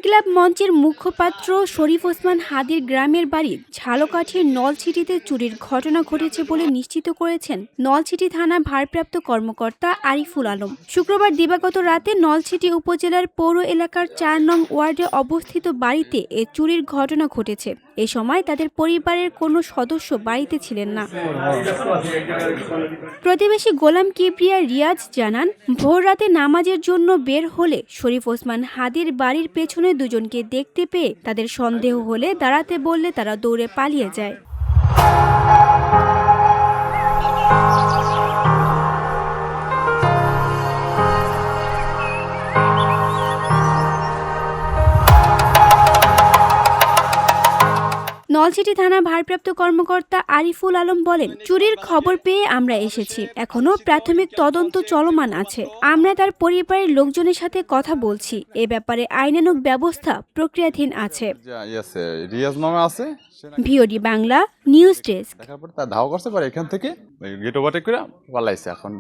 ইনকিলাব মঞ্চের মুখপাত্র শরীফ ওসমান হাদির গ্রামের বাড়ি ঝালকাঠির নলছিটিতে চুরির ঘটনা ঘটেছে বলে নিশ্চিত করেছেন নলছিটি থানার ভারপ্রাপ্ত কর্মকর্তা আরিফুল আলম। শুক্রবার দিবাগত রাতে নলছিটি উপজেলার পৌর এলাকার ৪ নং ওয়ার্ডে অবস্থিত বাড়িতে এ চুরির ঘটনা ঘটেছে। এ সময় তাদের পরিবারের কোনো সদস্য বাড়িতে ছিলেন না। প্রতিবেশী গোলাম কিবরিয়া রিয়াজ জানান, ভোর রাতে নামাজের জন্য বের হলে শরীফ ওসমান হাদির বাড়ির পেছনে দুজনকে দেখতে পেয়ে তাদের সন্দেহ হলে দাঁড়াতে বললে তারা দৌড়ে পালিয়ে যায়। নলছিটি থানা ভারপ্রাপ্ত কর্মকর্তা আরিফুল আলম বলেন, চুরির খবর পেয়ে আমরা এসেছি। এখনো প্রাথমিক তদন্ত চলমান আছে। আমরা তার পরিবারের লোকজনের সাথে কথা বলছি। এ ব্যাপারে আইনানুগ ব্যবস্থা প্রক্রিয়াধীন আছে। VOD Bangla news desk. ধাওয়া করছে পরে এখান থেকে গেট ওভারটেক করে পালাইছে। এখন